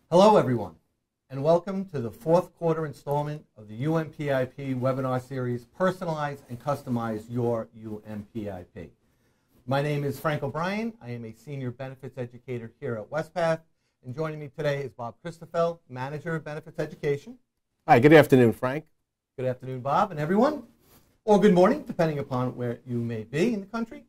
Hello, everyone, and welcome to the fourth quarter installment of the UMPIP webinar series, Personalize and Customize Your UMPIP. My name is Frank O'Brien. I am a Senior Benefits Educator here at Wespath, and joining me today is Bob Christoffel, Manager of Benefits Education. Hi, good afternoon, Frank. Good afternoon, Bob, and everyone. Or good morning, depending upon where you may be in the country.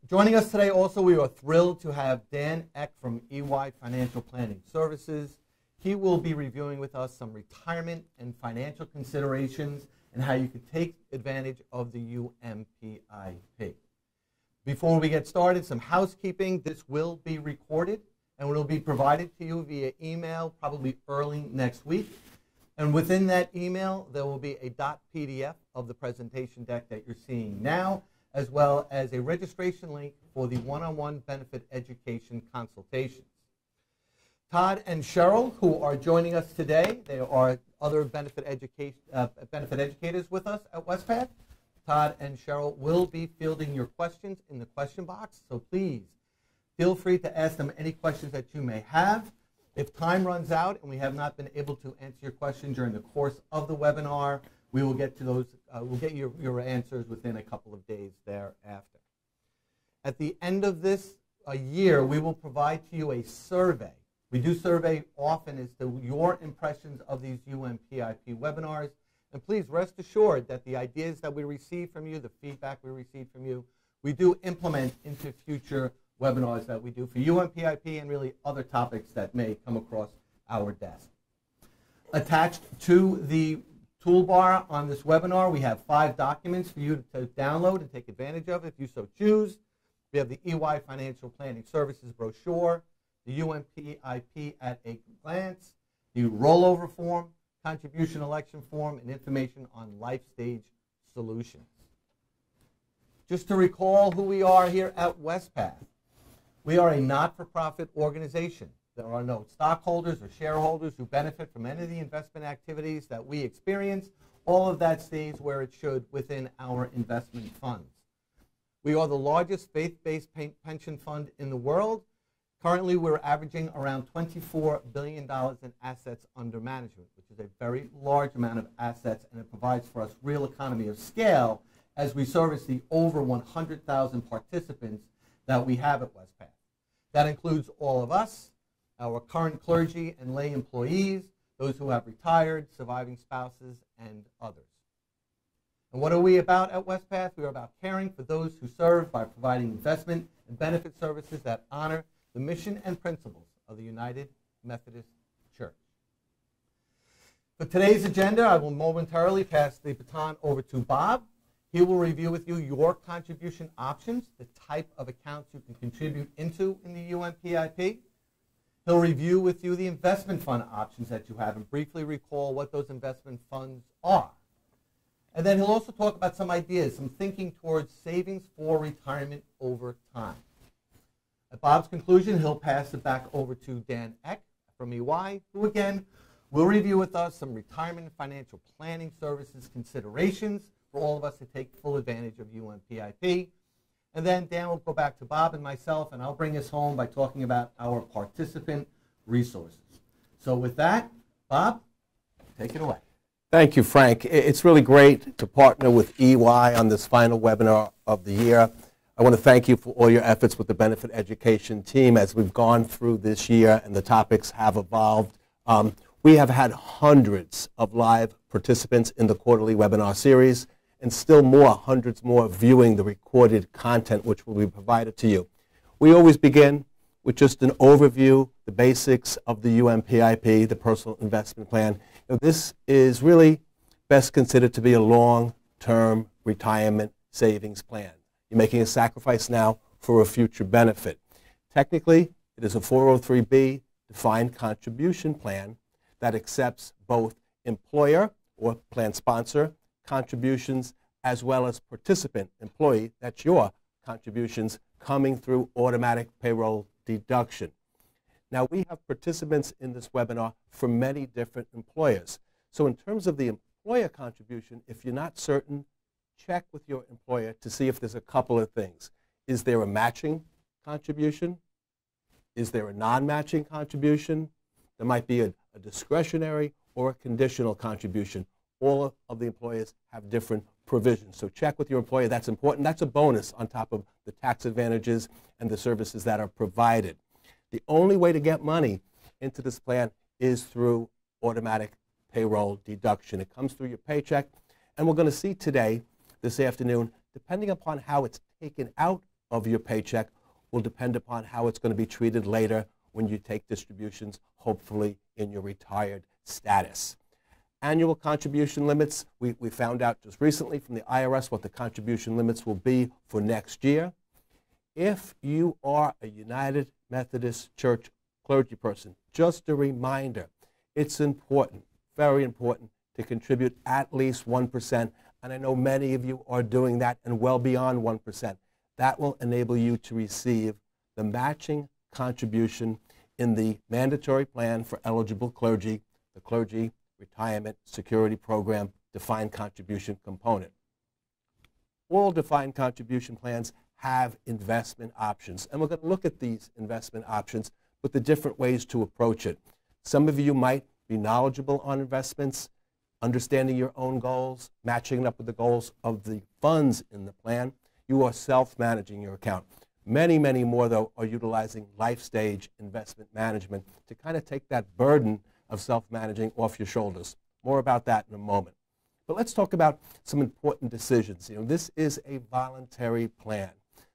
Joining us today also, we are thrilled to have Dan Eck from EY Financial Planning Services. He will be reviewing with us some retirement and financial considerations and how you can take advantage of the UMPIP. Before we get started, some housekeeping. This will be recorded and will be provided to you via email probably early next week. And within that email, there will be a .pdf of the presentation deck that you're seeing now, as well as a registration link for the one-on-one benefit education consultations. Todd and Cheryl, who are joining us today, they are other benefit educators with us at Wespath. Todd and Cheryl will be fielding your questions in the question box, so please feel free to ask them any questions that you may have. If time runs out and we have not been able to answer your question during the course of the webinar, we will get to those. We'll get your answers within a couple of days thereafter. At the end of this year, we will provide to you a survey. We do survey often as to your impressions of these UMPIP webinars. And please rest assured that the ideas that we receive from you, the feedback we receive from you, we do implement into future webinars that we do for UMPIP and really other topics that may come across our desk. Attached to the toolbar on this webinar, we have 5 documents for you to download and take advantage of if you so choose. We have the EY Financial Planning Services brochure, the UMPIP at a glance, the rollover form, contribution election form, and information on life stage solutions. Just to recall who we are here at Wespath, we are a not-for-profit organization. There are no stockholders or shareholders who benefit from any of the investment activities that we experience. All of that stays where it should within our investment funds. We are the largest faith-based pension fund in the world. Currently, we're averaging around $24 billion in assets under management, which is a very large amount of assets, and it provides for us real economy of scale as we service the over 100,000 participants that we have at Wespath. That includes all of us, our current clergy and lay employees, those who have retired, surviving spouses, and others. And what are we about at Wespath? We are about caring for those who serve by providing investment and benefit services that honor the mission and principles of the United Methodist Church. For today's agenda, I will momentarily pass the baton over to Bob. He will review with you your contribution options, the type of accounts you can contribute into in the UMPIP. He'll review with you the investment fund options that you have and briefly recall what those investment funds are. And then he'll also talk about some ideas, some thinking towards savings for retirement over time. At Bob's conclusion, he'll pass it back over to Dan Eck from EY, who again will review with us some retirement and financial planning services considerations for all of us to take full advantage of UMPIP. And then Dan will go back to Bob and myself, and I'll bring us home by talking about our participant resources. So with that, Bob, take it away. Thank you, Frank. It's really great to partner with EY on this final webinar of the year. I want to thank you for all your efforts with the benefit education team as we've gone through this year and the topics have evolved. We have had hundreds of live participants in the quarterly webinar series, and still more, hundreds more viewing the recorded content which will be provided to you. We always begin with just an overview, the basics of the UMPIP, the Personal Investment Plan. This is really best considered to be a long-term retirement savings plan. You're making a sacrifice now for a future benefit. Technically, it is a 403B defined contribution plan that accepts both employer or plan sponsor contributions as well as participant employee, that's your contributions, coming through automatic payroll deduction. Now, we have participants in this webinar from many different employers. So in terms of the employer contribution, if you're not certain, check with your employer to see if there's a couple of things. Is there a matching contribution? Is there a non-matching contribution? There might be a discretionary or a conditional contribution. All of the employers have different provisions. So check with your employer. That's important. That's a bonus on top of the tax advantages and the services that are provided. The only way to get money into this plan is through automatic payroll deduction. It comes through your paycheck. And we're going to see today, this afternoon, depending upon how it's taken out of your paycheck, will depend upon how it's going to be treated later when you take distributions, hopefully in your retired status. Annual contribution limits, we found out just recently from the IRS what the contribution limits will be for next year. If you are a United Methodist Church clergy person, just a reminder, it's important, very important, to contribute at least 1%, and I know many of you are doing that and well beyond 1%. That will enable you to receive the matching contribution in the mandatory plan for eligible clergy, the Clergy Retirement Security Program defined contribution component. All defined contribution plans have investment options, and we're going to look at these investment options with the different ways to approach it. Some of you might be knowledgeable on investments, understanding your own goals, matching up with the goals of the funds in the plan. You are self-managing your account. Many, many more, though, are utilizing life stage investment management to kind of take that burden of self-managing off your shoulders. More about that in a moment. But let's talk about some important decisions. You know, this is a voluntary plan.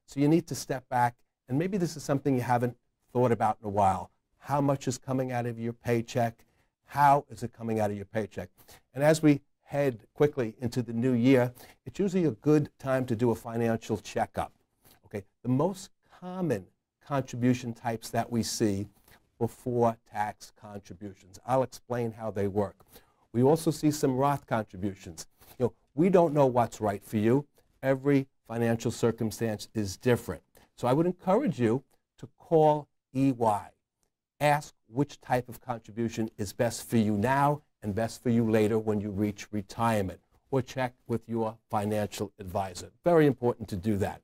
So you need to step back, and maybe this is something you haven't thought about in a while. How much is coming out of your paycheck? How is it coming out of your paycheck? And as we head quickly into the new year, it's usually a good time to do a financial checkup. Okay, the most common contribution types that we see before tax contributions. I'll explain how they work. We also see some Roth contributions. You know, we don't know what's right for you. Every financial circumstance is different. So I would encourage you to call EY. Ask which type of contribution is best for you now and best for you later when you reach retirement, or check with your financial advisor. Very important to do that.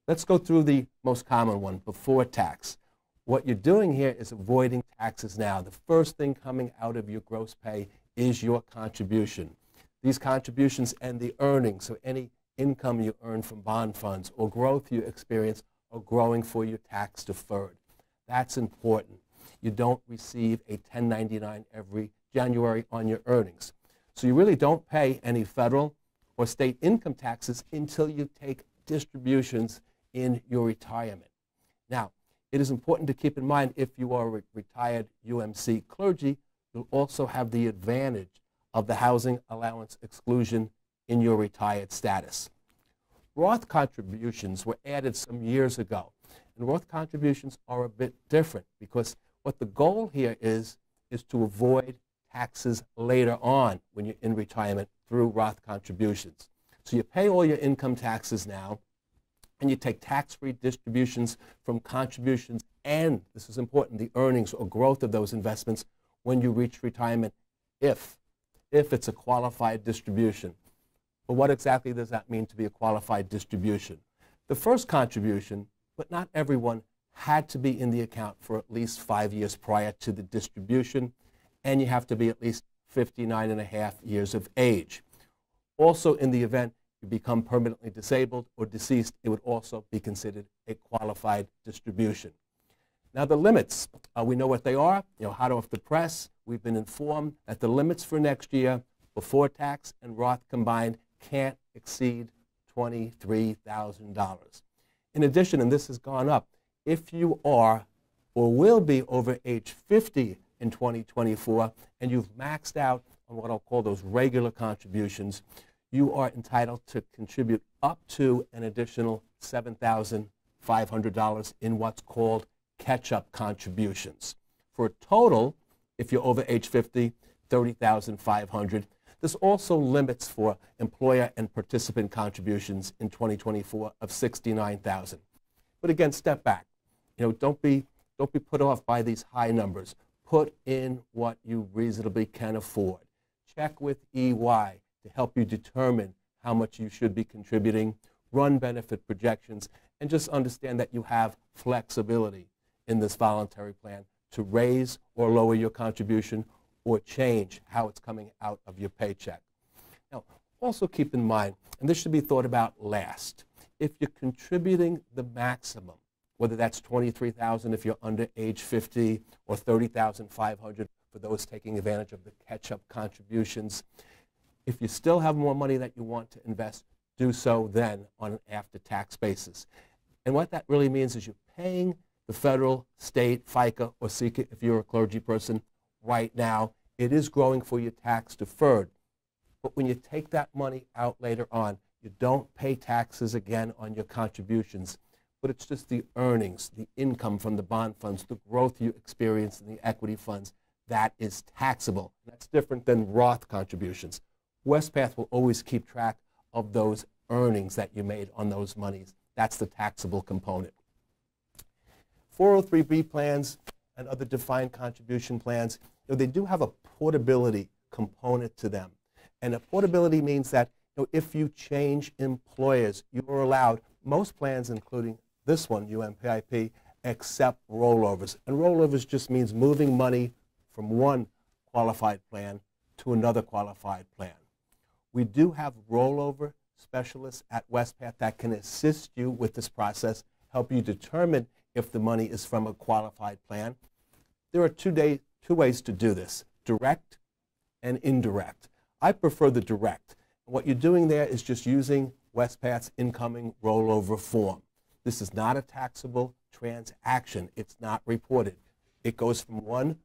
Let's go through the most common one, before tax. What you're doing here is avoiding taxes now. The first thing coming out of your gross pay is your contribution. These contributions and the earnings, so any income you earn from bond funds or growth you experience, are growing for your tax deferred. That's important. You don't receive a 1099 every January on your earnings. So you really don't pay any federal or state income taxes until you take distributions in your retirement. Now, it is important to keep in mind, if you are a retired UMC clergy, you'll also have the advantage of the housing allowance exclusion in your retired status. Roth contributions were added some years ago, and Roth contributions are a bit different because what the goal here is to avoid taxes later on when you're in retirement through Roth contributions. So you pay all your income taxes now, and you take tax-free distributions from contributions and, this is important, the earnings or growth of those investments when you reach retirement, if it's a qualified distribution. But what exactly does that mean to be a qualified distribution? The first contribution, but not everyone, had to be in the account for at least 5 years prior to the distribution, and you have to be at least 59.5 years of age. Also, in the event you become permanently disabled or deceased, it would also be considered a qualified distribution. Now the limits, we know what they are. You know, hot off the press, we've been informed that the limits for next year, before tax and Roth combined, can't exceed $23,000. In addition, and this has gone up, if you are or will be over age 50 in 2024 and you've maxed out on what I'll call those regular contributions, you are entitled to contribute up to an additional $7,500 in what's called catch-up contributions. For a total, if you're over age 50, $30,500. This also limits for employer and participant contributions in 2024 of $69,000. But again, step back. You know, don't be put off by these high numbers. Put in what you reasonably can afford. Check with EY to help you determine how much you should be contributing, run benefit projections, and just understand that you have flexibility. in this voluntary plan to raise or lower your contribution or change how it's coming out of your paycheck. Now, also keep in mind, and this should be thought about last, if you're contributing the maximum, whether that's $23,000 if you're under age 50 or $30,500 for those taking advantage of the catch-up contributions, if you still have more money that you want to invest, do so then on an after-tax basis. And what that really means is you're paying the federal, state, FICA, or SECA if you're a clergy person right now. It is growing for your tax deferred. But when you take that money out later on, you don't pay taxes again on your contributions, but it's just the earnings, the income from the bond funds, the growth you experience in the equity funds, that is taxable. That's different than Roth contributions. Wespath will always keep track of those earnings that you made on those monies. That's the taxable component. 403B plans and other defined contribution plans, they do have a portability component to them. And a portability means that if you change employers, you are allowed, most plans, including this one, UMPIP, accept rollovers. And rollovers just means moving money from one qualified plan to another qualified plan. We do have rollover specialists at Wespath that can assist you with this process, help you determine if the money is from a qualified plan. There are two ways to do this, direct and indirect. I prefer the direct. What you're doing there is just using Wespath's incoming rollover form. This is not a taxable transaction. It's not reported. It goes from one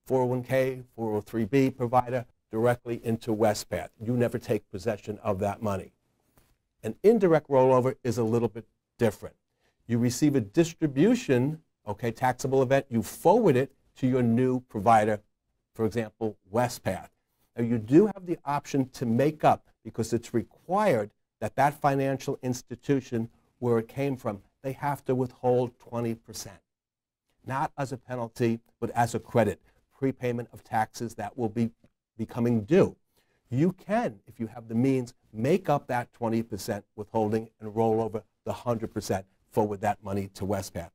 401k, 403b provider directly into Wespath. You never take possession of that money. An indirect rollover is a little bit different. You receive a distribution, taxable event, you forward it to your new provider, for example, Wespath. Now, you do have the option to make up, because it's required that that financial institution where it came from, they have to withhold 20%. Not as a penalty, but as a credit, prepayment of taxes that will be becoming due. You can, if you have the means, make up that 20% withholding and roll over the 100%, forward that money to Wespath.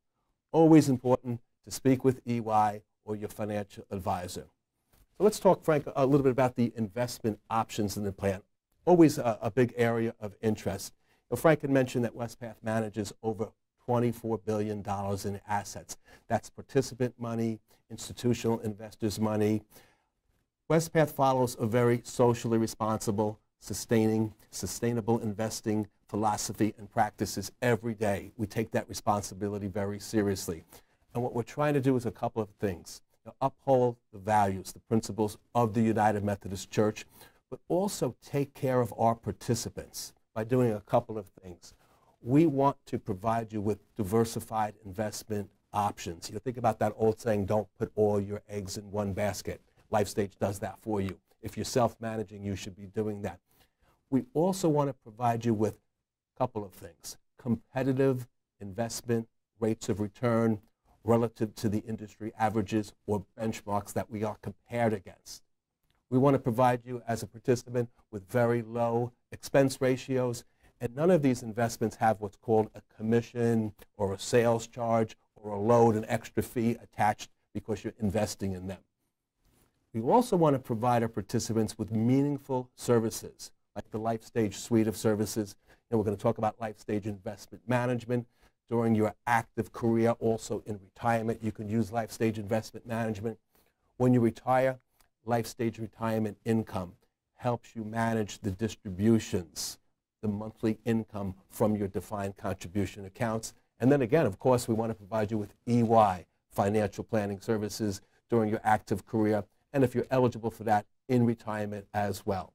Always important to speak with EY or your financial advisor. So let's talk, Frank, a little bit about the investment options in the plan. Always a big area of interest. Frank had mentioned that Wespath manages over $24 billion in assets. That's participant money, institutional investors' money. Wespath follows a very socially responsible, sustainable investing philosophy and practices every day. We take that responsibility very seriously. And what we're trying to do is a couple of things. Uphold the values, the principles of the United Methodist Church, but also take care of our participants by doing a couple of things. We want to provide you with diversified investment options. Think about that old saying, don't put all your eggs in one basket. LifeStage does that for you. If you're self-managing, you should be doing that. We also want to provide you with a couple of things. Competitive investment rates of return relative to the industry averages or benchmarks that we are compared against. We want to provide you as a participant with very low expense ratios, and none of these investments have what's called a commission or a sales charge or a load, an extra fee attached because you're investing in them. We also want to provide our participants with meaningful services, like the LifeStage suite of services. And we're going to talk about LifeStage investment management. During your active career, also in retirement, you can use LifeStage investment management. When you retire, LifeStage retirement income helps you manage the distributions, the monthly income from your defined contribution accounts. And then again, of course, we want to provide you with EY, financial planning services during your active career, and if you're eligible for that, in retirement as well.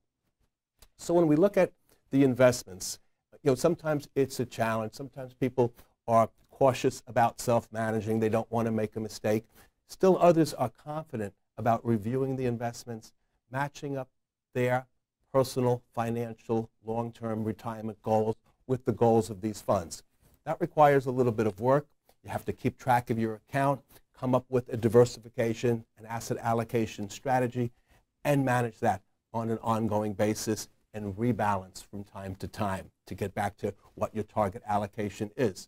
So when we look at the investments, sometimes it's a challenge. Sometimes people are cautious about self-managing. They don't want to make a mistake. Still others are confident about reviewing the investments, matching up their personal, financial, long-term retirement goals with the goals of these funds. That requires a little bit of work. You have to keep track of your account, come up with a diversification and asset allocation strategy, and manage that on an ongoing basis and rebalance from time to time to get back to what your target allocation is.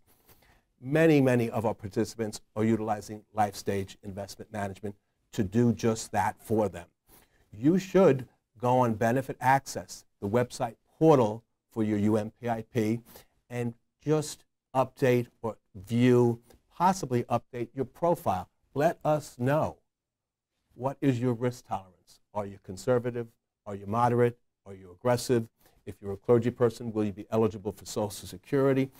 Many of our participants are utilizing LifeStage Investment Management to do just that for them. You should go on Benefit Access, the website portal for your UMPIP, and just update or view, possibly update your profile. Let us know, what is your risk tolerance? Are you conservative? Are you moderate? Are you aggressive? If you're a clergy person, will you be eligible for Social Security?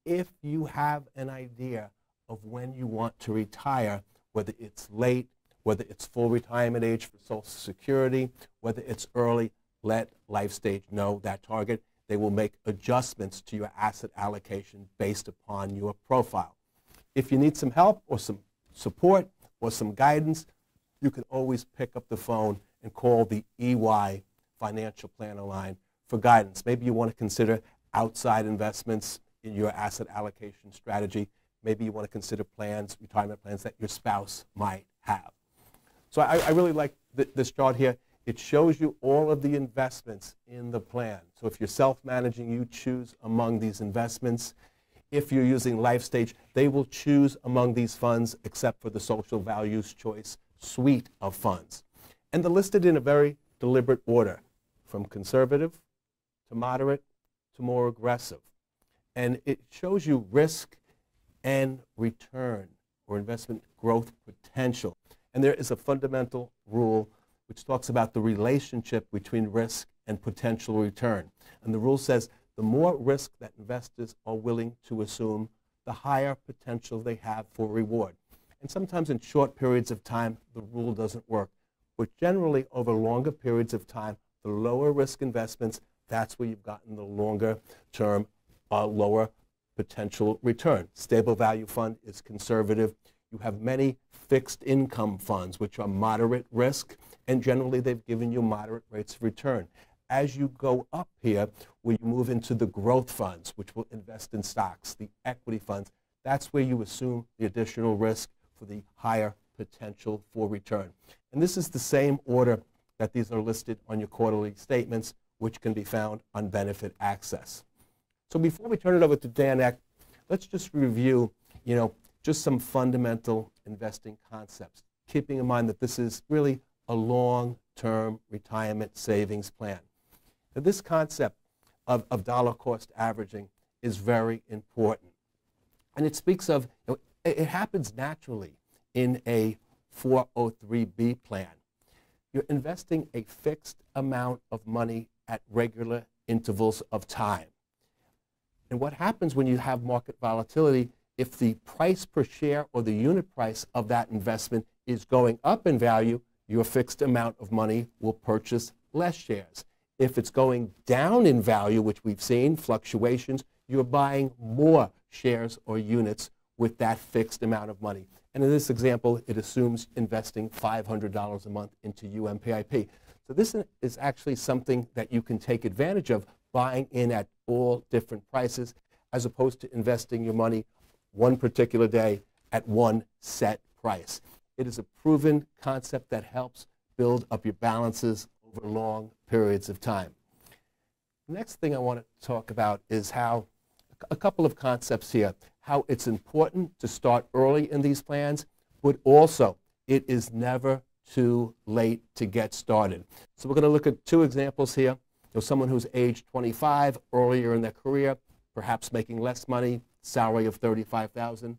If you have an idea of when you want to retire, whether it's late, whether it's full retirement age for Social Security, whether it's early, let LifeStage know that target. They will make adjustments to your asset allocation based upon your profile. If you need some help or some support or some guidance, you can always pick up the phone and call the EY Financial Planner line for guidance. Maybe you want to consider outside investments in your asset allocation strategy. Maybe you want to consider plans, retirement plans that your spouse might have. So I really like this chart here. It shows you all of the investments in the plan. So if you're self-managing, you choose among these investments. If you're using LifeStage, they will choose among these funds except for the social values choice suite of funds. And they're listed in a very deliberate order, from conservative to moderate to more aggressive. And it shows you risk and return, or investment growth potential. And there is a fundamental rule which talks about the relationship between risk and potential return. And the rule says the more risk that investors are willing to assume, the higher potential they have for reward. And sometimes in short periods of time, the rule doesn't work. But generally, over longer periods of time, the lower risk investments, that's where you've gotten the longer term, lower potential return. Stable value fund is conservative. You have many fixed income funds, which are moderate risk, and generally they've given you moderate rates of return. As you go up here, where you move into the growth funds, which will invest in stocks, the equity funds, that's where you assume the additional risk for the higher potential for return. And this is the same order that these are listed on your quarterly statements, which can be found on Benefit Access. So before we turn it over to Dan Eck, let's just review, just some fundamental investing concepts, keeping in mind that this is really a long-term retirement savings plan. Now, this concept of dollar cost averaging is very important. And it speaks of, it happens naturally in a 403B plan. You're investing a fixed amount of money at regular intervals of time. And what happens when you have market volatility, if the price per share or the unit price of that investment is going up in value, your fixed amount of money will purchase less shares. If it's going down in value, which we've seen, fluctuations, you're buying more shares or units with that fixed amount of money. And in this example, it assumes investing $500 a month into UMPIP. So this is actually something that you can take advantage of, buying in at all different prices, as opposed to investing your money one particular day at one set price. It is a proven concept that helps build up your balances over long periods of time. The next thing I want to talk about is how, a couple of concepts here, how it's important to start early in these plans, but also it is never too late to get started. So we're going to look at two examples here. Someone who's age 25, earlier in their career, perhaps making less money, salary of $35,000. And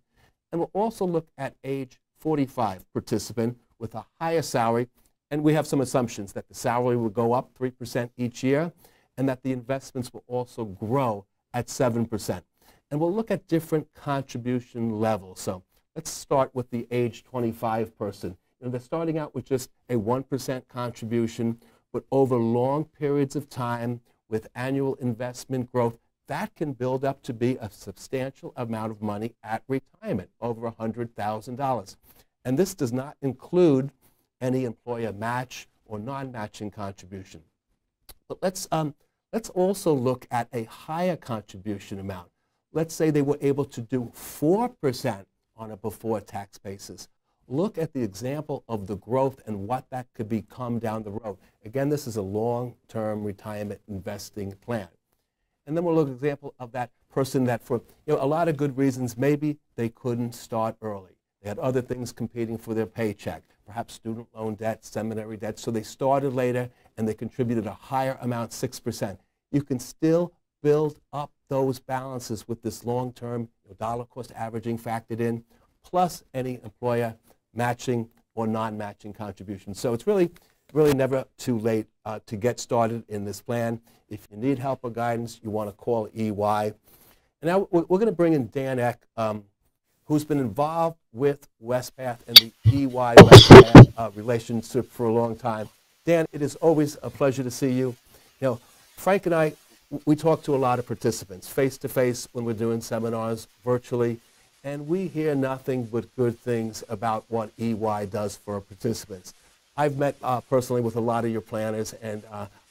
we'll also look at age 45 participant with a higher salary, and we have some assumptions that the salary will go up 3% each year, and that the investments will also grow at 7%. And we'll look at different contribution levels. So let's start with the age 25 person. They're starting out with just a 1% contribution, but over long periods of time with annual investment growth, that can build up to be a substantial amount of money at retirement, over $100,000. And this does not include any employer match or non-matching contribution. But let's also look at a higher contribution amount. Let's say they were able to do 4% on a before-tax basis. Look at the example of the growth and what that could become down the road. Again, this is a long-term retirement investing plan. And then we'll look at an example of that person that for a lot of good reasons, maybe they couldn't start early. They had other things competing for their paycheck, perhaps student loan debt, seminary debt, so they started later and they contributed a higher amount, 6%. You can still build up those balances with this long-term dollar cost averaging factored in, plus any employer matching or non-matching contributions. So it's really never too late to get started in this plan. If you need help or guidance, you want to call EY. And now we're going to bring in Dan Eck, who's been involved with Wespath and the EY-Wespath relationship for a long time. Dan, it is always a pleasure to see you. Frank and I, we talk to a lot of participants, face-to-face when we're doing seminars, virtually, and we hear nothing but good things about what EY does for our participants. I've met personally with a lot of your planners, and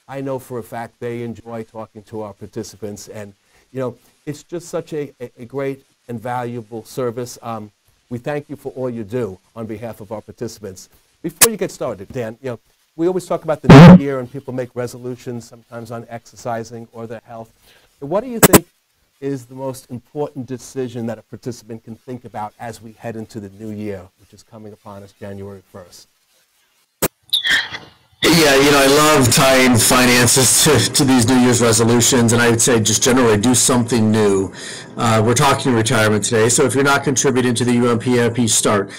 I know for a fact they enjoy talking to our participants. And, it's just such a great and valuable service. We thank you for all you do on behalf of our participants. Before you get started, Dan, we always talk about the new year and people make resolutions sometimes on exercising or their health. What do you think is the most important decision that a participant can think about as we head into the new year, which is coming upon us January 1st? Yeah, I love tying finances to these New Year's resolutions, and I would say just generally do something new. We're talking retirement today, so if you're not contributing to the UMPIP, start.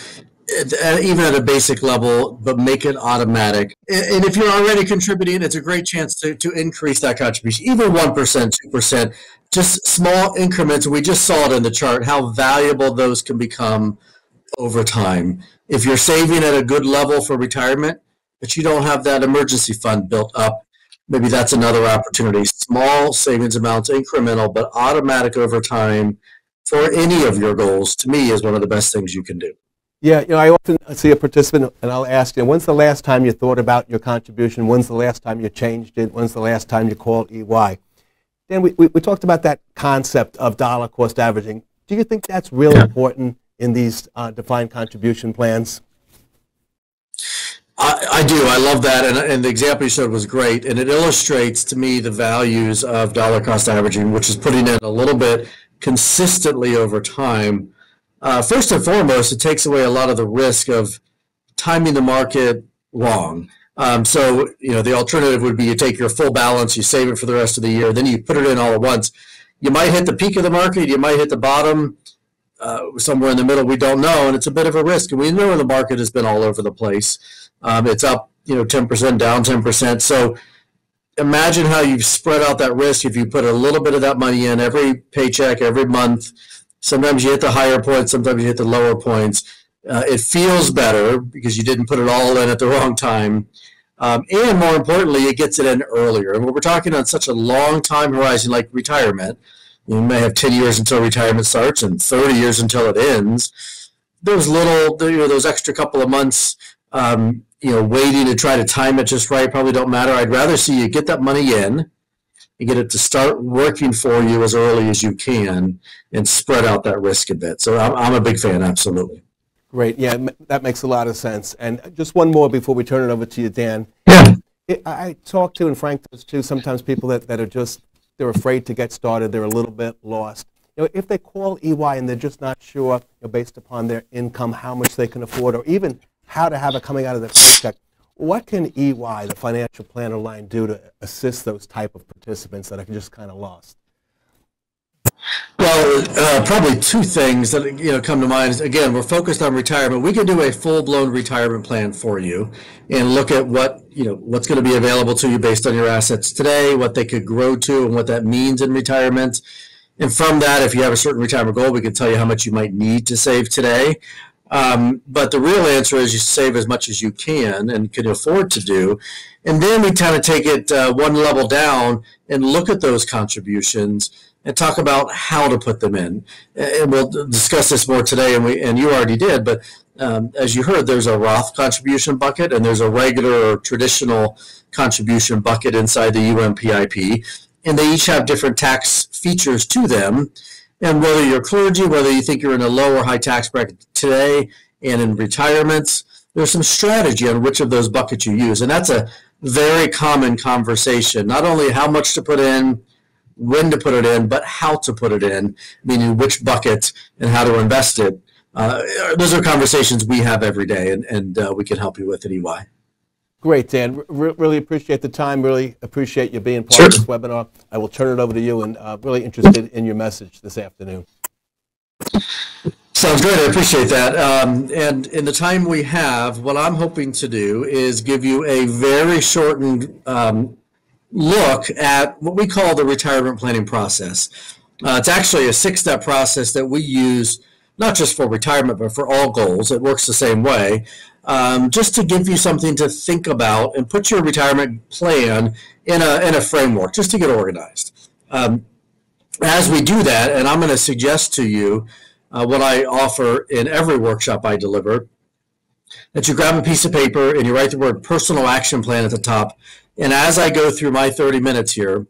Even at a basic level, but make it automatic. And if you're already contributing, it's a great chance to increase that contribution, even 1%, 2%, just small increments. We just saw it in the chart, how valuable those can become over time. If you're saving at a good level for retirement, but you don't have that emergency fund built up, maybe that's another opportunity. Small savings amounts, incremental, but automatic over time for any of your goals, to me, is one of the best things you can do. Yeah, I often see a participant and I'll ask, when's the last time you thought about your contribution? When's the last time you changed it? When's the last time you called EY? Dan, we talked about that concept of dollar cost averaging. Do you think that's real important in these defined contribution plans? I do. I love that. And the example you showed was great. And it illustrates to me the values of dollar cost averaging, which is putting in a little bit consistently over time. First and foremost, it takes away a lot of the risk of timing the market wrong. So, the alternative would be you take your full balance, you save it for the rest of the year, then you put it in all at once. You might hit the peak of the market, you might hit the bottom, somewhere in the middle, we don't know, and it's a bit of a risk. And we know the market has been all over the place. It's up, 10%, down 10%. So imagine how you've spread out that risk if you put a little bit of that money in every paycheck, every month. Sometimes you hit the higher points, sometimes you hit the lower points. It feels better because you didn't put it all in at the wrong time. And more importantly, it gets it in earlier. And when we're talking on such a long time horizon like retirement, you may have 10 years until retirement starts and 30 years until it ends. Those those extra couple of months, waiting to try to time it just right probably don't matter. I'd rather see you get that money in and get it to start working for you as early as you can and spread out that risk a bit. So I'm a big fan, absolutely. Great. Yeah, that makes a lot of sense. And just one more before we turn it over to you, Dan. Yeah. I talk to, and Frank does too, sometimes people that are just, they're afraid to get started. They're a little bit lost. If they call EY and they're just not sure, based upon their income, how much they can afford, or even how to have it coming out of their paycheck, what can EY, the financial planner line, do to assist those type of participants that are just kind of lost? Well, probably two things that come to mind. Again, we're focused on retirement. We can do a full-blown retirement plan for you and look at what's going to be available to you based on your assets today, what they could grow to, and what that means in retirement. And from that, if you have a certain retirement goal, we can tell you how much you might need to save today. But the real answer is you save as much as you can and can afford to do. And then we kind of take it one level down and look at those contributions and talk about how to put them in. And we'll discuss this more today, and you already did, but as you heard, there's a Roth contribution bucket and there's a regular or traditional contribution bucket inside the UMPIP, and they each have different tax features to them. And whether you're clergy, whether you think you're in a low or high tax bracket today and in retirement, there's some strategy on which of those buckets you use. And that's a very common conversation, not only how much to put in, when to put it in, but how to put it in, meaning which bucket and how to invest it. Those are conversations we have every day, and we can help you with at EY. Great, Dan. Really appreciate the time. Really appreciate you being part Sure. of this webinar. I will turn it over to you, and really interested in your message this afternoon. Sounds great. I appreciate that. And in the time we have, what I'm hoping to do is give you a very shortened look at what we call the retirement planning process. It's actually a 6-step process that we use not just for retirement, but for all goals. It works the same way. Just to give you something to think about and put your retirement plan in a framework, just to get organized. As we do that, and I'm going to suggest to you what I offer in every workshop I deliver, that you grab a piece of paper and you write the word personal action plan at the top. And as I go through my 30 minutes here,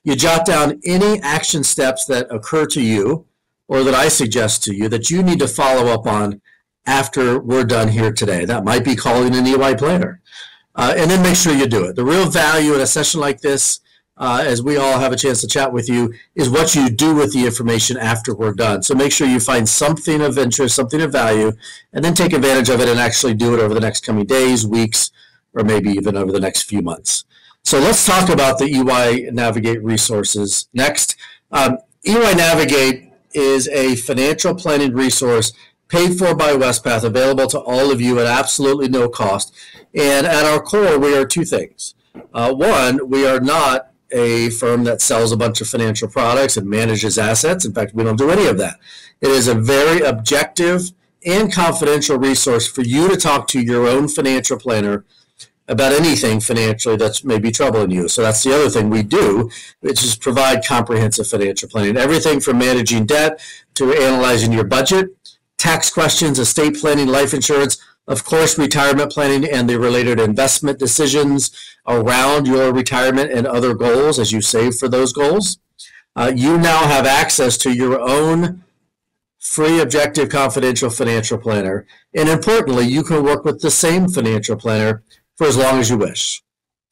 you jot down any action steps that occur to you or that I suggest to you that you need to follow up on after we're done here today. That might be calling an EY planner. And then make sure you do it. The real value in a session like this, as we all have a chance to chat with you, is what you do with the information after we're done. So make sure you find something of interest, something of value, and then take advantage of it and actually do it over the next coming days, weeks, or maybe even over the next few months. So let's talk about the EY Navigate resources next. EY Navigate is a financial planning resource paid for by Wespath, available to all of you at absolutely no cost. And at our core, we are two things. One, we are not a firm that sells a bunch of financial products and manages assets. In fact, we don't do any of that. It is a very objective and confidential resource for you to talk to your own financial planner about anything financially that's maybe troubling you. So that's the other thing we do, which is provide comprehensive financial planning. Everything from managing debt to analyzing your budget, tax questions, estate planning, life insurance, of course, retirement planning and the related investment decisions around your retirement and other goals as you save for those goals. You now have access to your own free, objective, confidential financial planner. And importantly, you can work with the same financial planner for as long as you wish.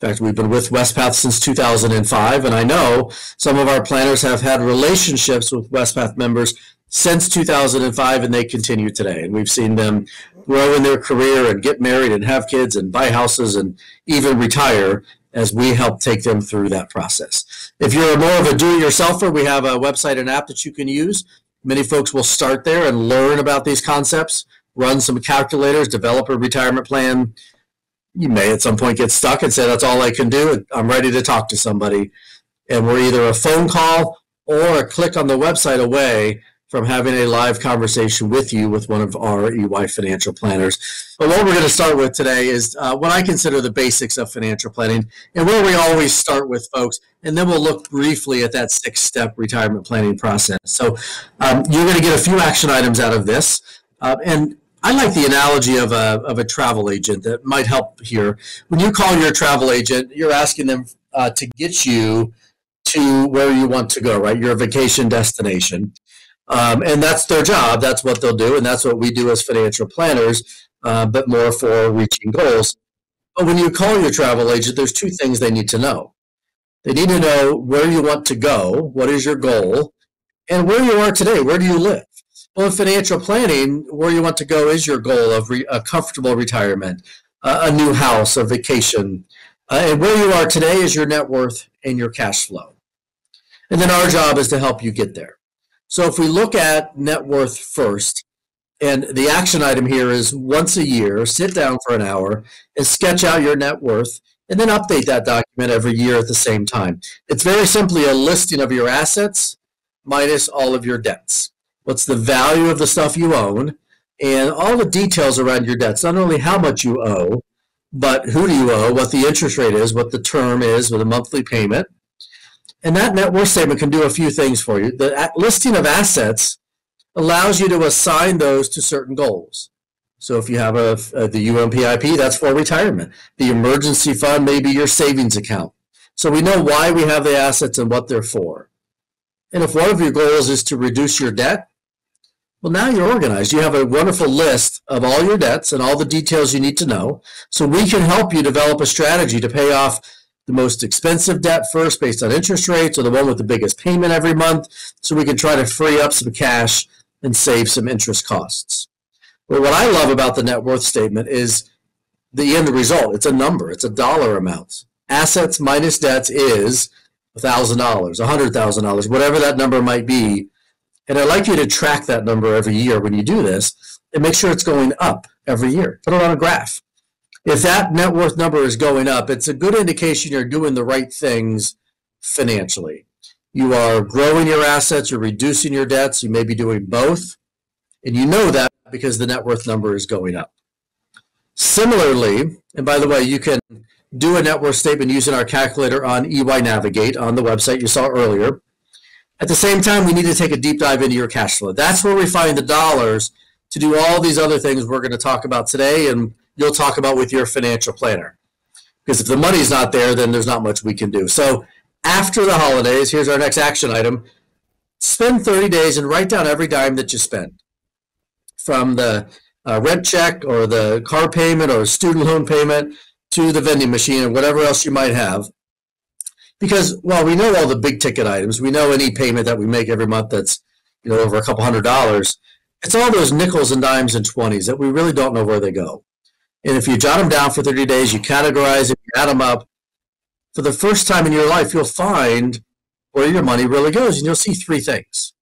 In fact, we've been with Wespath since 2005, and I know some of our planners have had relationships with Wespath members since 2005, and they continue today. And we've seen them grow in their career and get married and have kids and buy houses and even retire as we help take them through that process. If you're more of a do-it-yourselfer, we have a website and app that you can use. Many folks will start there and learn about these concepts, run some calculators, develop a retirement plan. You may at some point get stuck and say, that's all I can do, and I'm ready to talk to somebody. And we're either a phone call or a click on the website away from having a live conversation with you with one of our EY financial planners. But what we're going to start with today is what I consider the basics of financial planning and where we always start with, folks, and then we'll look briefly at that 6-step retirement planning process. So you're going to get a few action items out of this. And I like the analogy of a travel agent that might help here. When you call your travel agent, you're asking them to get you to where you want to go, right? Your vacation destination. And that's their job. That's what they'll do. And that's what we do as financial planners, but more for reaching goals. But when you call your travel agent, there's two things they need to know. They need to know where you want to go, what is your goal, and where you are today. Where do you live? Well, in financial planning, where you want to go is your goal of a comfortable retirement, a new house, a vacation. And where you are today is your net worth and your cash flow. And then our job is to help you get there. So if we look at net worth first, and the action item here is once a year, sit down for an hour and sketch out your net worth, and then update that document every year at the same time. It's very simply a listing of your assets minus all of your debts. What's the value of the stuff you own, and all the details around your debts, not only how much you owe, but who do you owe, what the interest rate is, what the term is with a monthly payment. And that net worth statement can do a few things for you. The listing of assets allows you to assign those to certain goals. So if you have the UMPIP, that's for retirement. The emergency fund may be your savings account. So we know why we have the assets and what they're for. And if one of your goals is to reduce your debt, well, now you're organized. You have a wonderful list of all your debts and all the details you need to know. So we can help you develop a strategy to pay off the most expensive debt first based on interest rates, or the one with the biggest payment every month, so we can try to free up some cash and save some interest costs. But what I love about the net worth statement is the end result. It's a number. It's a dollar amount. Assets minus debts is $1,000, $100,000, whatever that number might be. And I'd like you to track that number every year when you do this and make sure it's going up every year. Put it on a graph. If that net worth number is going up, it's a good indication you're doing the right things financially. You are growing your assets, you're reducing your debts, you may be doing both, and you know that because the net worth number is going up. Similarly, and by the way, you can do a net worth statement using our calculator on EY Navigate on the website you saw earlier. At the same time, we need to take a deep dive into your cash flow. That's where we find the dollars to do all these other things we're going to talk about today and you'll talk about with your financial planner. Because if the money's not there, then there's not much we can do. So after the holidays, here's our next action item. Spend 30 days and write down every dime that you spend. From the rent check or the car payment or student loan payment to the vending machine or whatever else you might have. Because while we know all the big ticket items, we know any payment that we make every month that's over a couple $100s, it's all those nickels and dimes and 20s that we really don't know where they go. And if you jot them down for 30 days, you categorize it, you add them up, for the first time in your life, you'll find where your money really goes. And you'll see three things.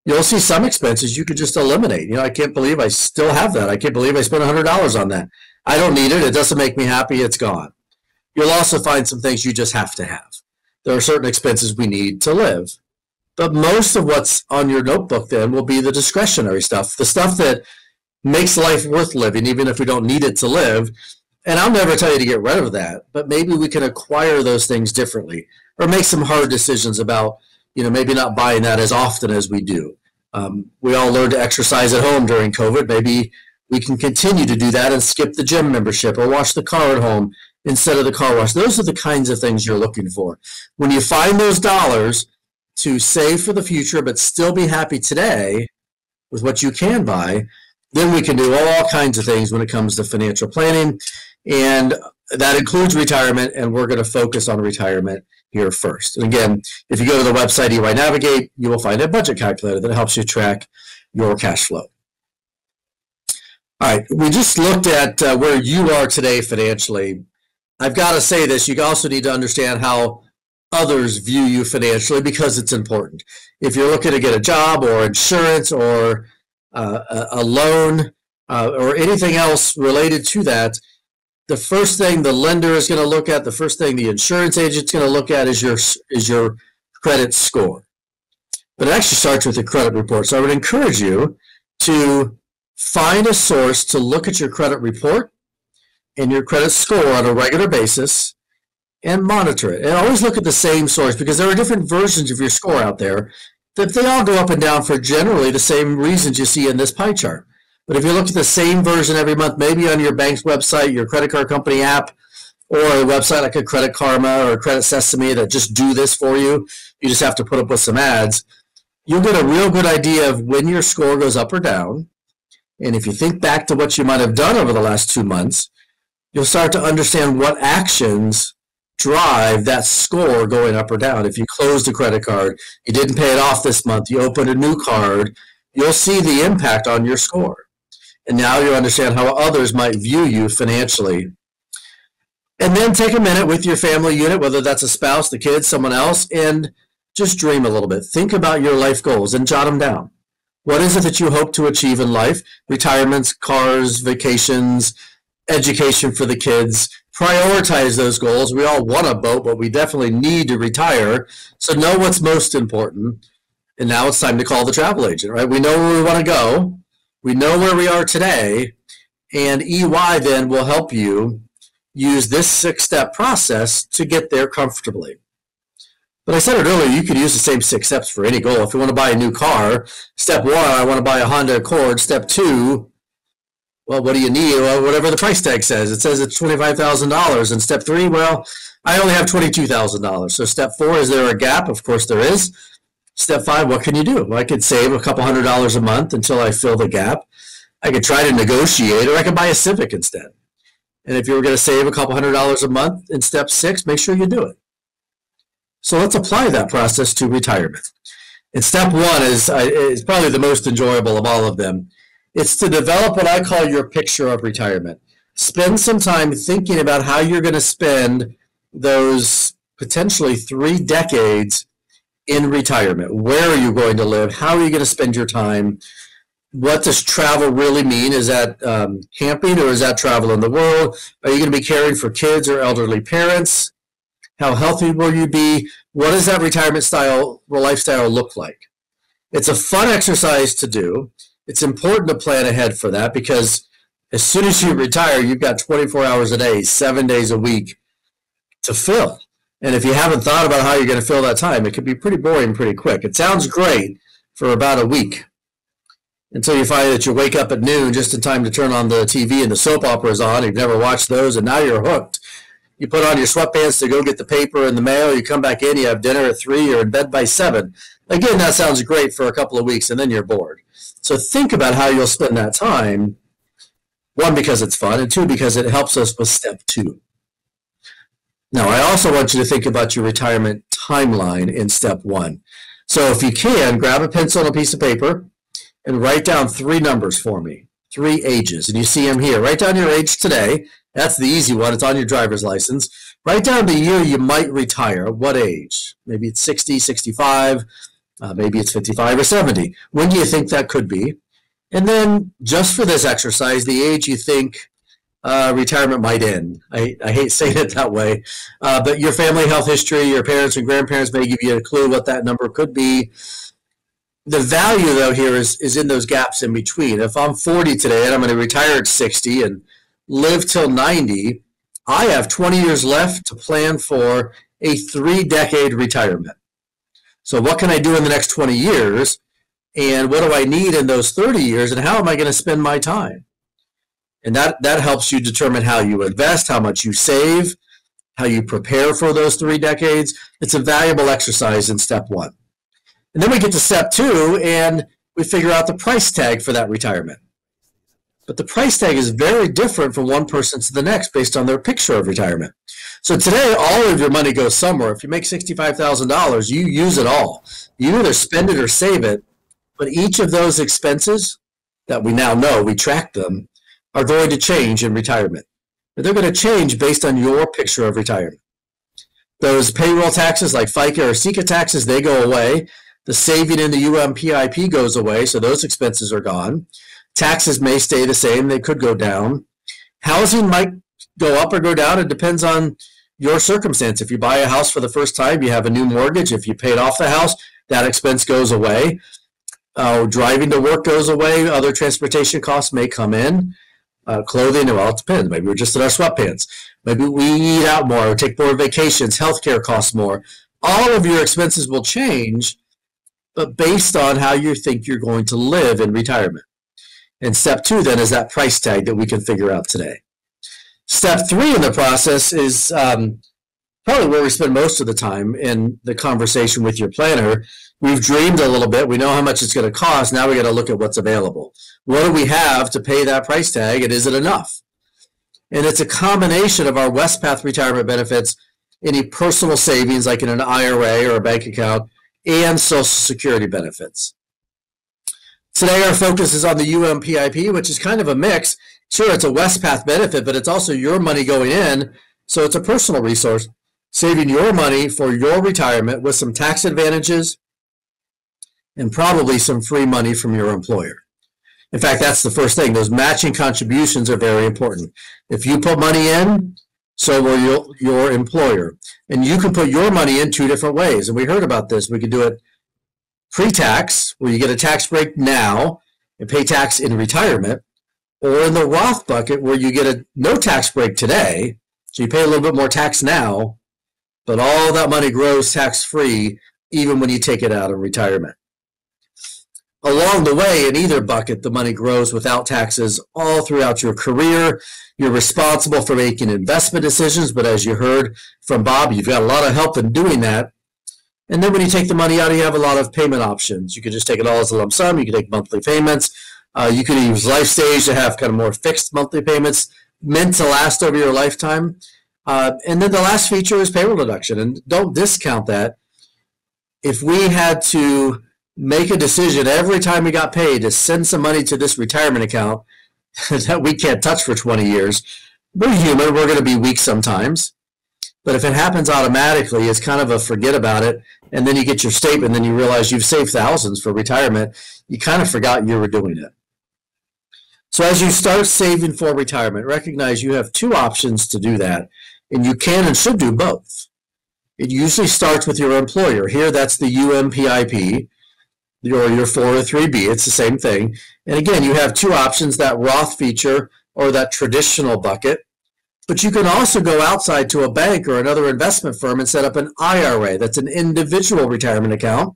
You'll see some expenses you could just eliminate. I can't believe I still have that. I can't believe I spent $100 on that. I don't need it. It doesn't make me happy. It's gone. You'll also find some things you just have to have. There are certain expenses we need to live. But most of what's on your notebook then will be the discretionary stuff, the stuff that makes life worth living, even if we don't need it to live. And I'll never tell you to get rid of that, but maybe we can acquire those things differently or make some hard decisions about, maybe not buying that as often as we do. We all learned to exercise at home during COVID. Maybe we can continue to do that and skip the gym membership or wash the car at home instead of the car wash. Those are the kinds of things you're looking for. When you find those dollars to save for the future but still be happy today with what you can buy, then we can do all kinds of things when it comes to financial planning, and that includes retirement, and we're going to focus on retirement here first. And again, if you go to the website EY Navigate, you will find a budget calculator that helps you track your cash flow. All right, we just looked at where you are today financially. I've got to say this, you also need to understand how others view you financially because it's important. If you're looking to get a job or insurance or a loan or anything else related to that, the first thing the lender is going to look at, the first thing the insurance agent's going to look at is your credit score. But it actually starts with the credit report. So I would encourage you to find a source to look at your credit report and your credit score on a regular basis and monitor it. And always look at the same source because there are different versions of your score out there that they all go up and down for generally the same reasons you see in this pie chart. But if you look at the same version every month, maybe on your bank's website, your credit card company app, or a website like a Credit Karma or a Credit Sesame that just do this for you, you just have to put up with some ads, you'll get a real good idea of when your score goes up or down. And if you think back to what you might have done over the last 2 months, you'll start to understand what actions drive that score going up or down. If you closed a credit card, you didn't pay it off this month, you opened a new card, you'll see the impact on your score. And now you understand how others might view you financially. And then take a minute with your family unit, whether that's a spouse, the kids, someone else, and just dream a little bit. Think about your life goals and jot them down. What is it that you hope to achieve in life? Retirements, cars, vacations, education for the kids. Prioritize those goals. We all want a boat, but we definitely need to retire. So know what's most important. And now it's time to call the travel agent, right? We know where we want to go. We know where we are today. And EY then will help you use this 6-step process to get there comfortably. But I said it earlier, you could use the same 6 steps for any goal. If you want to buy a new car, step 1, I want to buy a Honda Accord. Step 2, well, what do you need? Well, whatever the price tag says. It says it's $25,000. And step 3, well, I only have $22,000. So step 4, is there a gap? Of course there is. Step 5, what can you do? Well, I could save a couple $100 a month until I fill the gap. I could try to negotiate, or I could buy a Civic instead. And if you were going to save a couple $100 a month in step 6, make sure you do it. So let's apply that process to retirement. And step 1 is probably the most enjoyable of all of them. It's to develop what I call your picture of retirement. Spend some time thinking about how you're going to spend those potentially 3 decades in retirement. Where are you going to live? How are you going to spend your time? What does travel really mean? Is that camping, or is that travel in the world? Are you going to be caring for kids or elderly parents? How healthy will you be? What does that retirement style or lifestyle look like? It's a fun exercise to do. It's important to plan ahead for that, because as soon as you retire, you've got 24 hours a day, 7 days a week to fill. And if you haven't thought about how you're going to fill that time, it could be pretty boring pretty quick. It sounds great for about a week, until you find that you wake up at noon just in time to turn on the TV and the soap opera is on. You've never watched those, and now you're hooked. You put on your sweatpants to go get the paper and the mail. You come back in, you have dinner at 3, you're in bed by 7. Again, that sounds great for a couple of weeks, and then you're bored. So think about how you'll spend that time, 1, because it's fun, and 2, because it helps us with step 2. Now, I also want you to think about your retirement timeline in step 1. So if you can, grab a pencil and a piece of paper and write down 3 numbers for me, 3 ages, and you see them here. Write down your age today. That's the easy one. It's on your driver's license. Write down the year you might retire. What age? Maybe it's 60, 65. Maybe it's 55 or 70. When do you think that could be? And then, just for this exercise, the age you think retirement might end. I hate saying it that way. But your family health history, your parents and grandparents may give you a clue what that number could be. The value, though, here is in those gaps in between. If I'm 40 today and I'm going to retire at 60 and live till 90, I have 20 years left to plan for a 3-decade retirement. So what can I do in the next 20 years? And what do I need in those 30 years? And how am I going to spend my time? And that helps you determine how you invest, how much you save, how you prepare for those 3 decades. It's a valuable exercise in step 1. And then we get to step 2, and we figure out the price tag for that retirement. But the price tag is very different from one person to the next based on their picture of retirement. So today, all of your money goes somewhere. If you make $65,000, you use it all. You either spend it or save it. But each of those expenses that we now know, we track them, are going to change in retirement. But they're going to change based on your picture of retirement. Those payroll taxes like FICA or SECA taxes, they go away. The saving in the UMPIP goes away, so those expenses are gone. Taxes may stay the same. They could go down. Housing might go up or go down. It depends on your circumstance. If you buy a house for the first time, you have a new mortgage. If you paid off the house, that expense goes away. Driving to work goes away. Other transportation costs may come in. Clothing, well, it depends. Maybe we're just in our sweatpants. Maybe we eat out more or take more vacations. Healthcare costs more. All of your expenses will change, but based on how you think you're going to live in retirement. And step 2 then is that price tag that we can figure out today. Step 3 in the process is probably where we spend most of the time in the conversation with your planner. We've dreamed a little bit. We know how much it's going to cost. Now we got to look at what's available. What do we have to pay that price tag, and is it enough? And it's a combination of our Wespath retirement benefits, any personal savings like in an IRA or a bank account, and Social Security benefits. Today our focus is on the UMPIP, which is kind of a mix. Sure, it's a Wespath benefit, but it's also your money going in, so it's a personal resource, saving your money for your retirement with some tax advantages and probably some free money from your employer. In fact, that's the first thing. Those matching contributions are very important. If you put money in, so will your employer. And you can put your money in 2 different ways. And we heard about this. We can do it pre-tax, where you get a tax break now and pay tax in retirement, or in the Roth bucket, where you get a no tax break today, so you pay a little bit more tax now, but all that money grows tax-free even when you take it out in retirement. Along the way, in either bucket, the money grows without taxes all throughout your career. You're responsible for making investment decisions, but as you heard from Bob, you've got a lot of help in doing that. And then when you take the money out, you have a lot of payment options. You can just take it all as a lump sum. You can take monthly payments. You can use Life Stage to have kind of more fixed monthly payments. meant to last over your lifetime. And then the last feature is payroll deduction. And don't discount that. If we had to make a decision every time we got paid to send some money to this retirement account that we can't touch for 20 years, we're human. We're going to be weak sometimes. But if it happens automatically, it's kind of a forget about it. And then you get your statement, and then you realize you've saved thousands for retirement. You kind of forgot you were doing it. So as you start saving for retirement, recognize you have two options to do that, and you can and should do both. It usually starts with your employer. Here, that's the UMPIP, or your 403B. It's the same thing. And again, you have two options, that Roth feature or that traditional bucket. But you can also go outside to a bank or another investment firm and set up an IRA. That's an individual retirement account.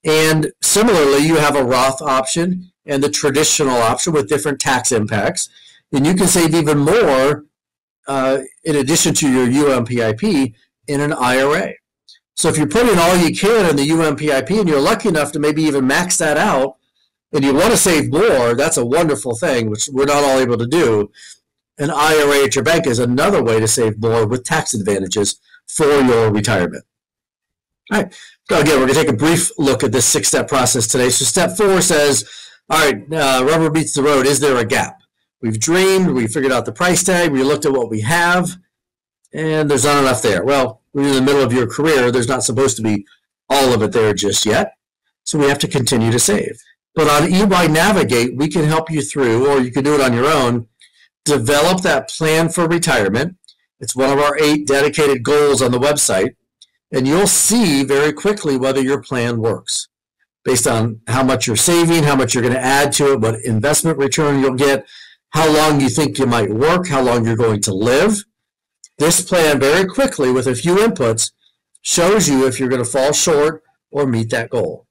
And similarly, you have a Roth option and the traditional option with different tax impacts. And you can save even more in addition to your UMPIP in an IRA. So if you're putting all you can in the UMPIP and you're lucky enough to maybe even max that out and you want to save more, that's a wonderful thing, which we're not all able to do. An IRA at your bank is another way to save more with tax advantages for your retirement. All right. So again, we're going to take a brief look at this 6-step process today. So step 4 says, all right, rubber meets the road. Is there a gap? We've dreamed, we figured out the price tag, we looked at what we have, and there's not enough there. Well, we're in the middle of your career. There's not supposed to be all of it there just yet. So we have to continue to save. But on EY Navigate, we can help you through, or you can do it on your own, develop that plan for retirement. It's one of our 8 dedicated goals on the website. And you'll see very quickly whether your plan works based on how much you're saving, how much you're going to add to it, what investment return you'll get, how long you think you might work, how long you're going to live. This plan very quickly with a few inputs shows you if you're going to fall short or meet that goal.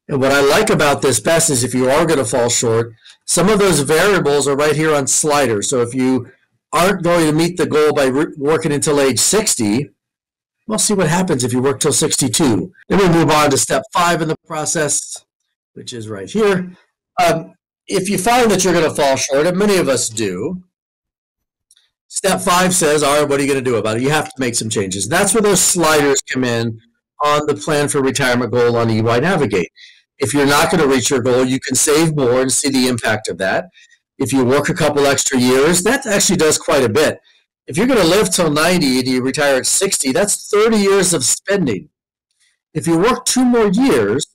And what I like about this best is if you are going to fall short, some of those variables are right here on sliders. So if you aren't going to meet the goal by working until age 60, we'll see what happens if you work till 62. Then we move on to step 5 in the process, which is right here. If you find that you're going to fall short, and many of us do, step 5 says, all right, what are you going to do about it? You have to make some changes. That's where those sliders come in on the plan for retirement goal on EY Navigate. If you're not going to reach your goal, you can save more and see the impact of that. If you work a couple extra years, that actually does quite a bit. If you're going to live till 90 and you retire at 60, that's 30 years of spending. If you work 2 more years,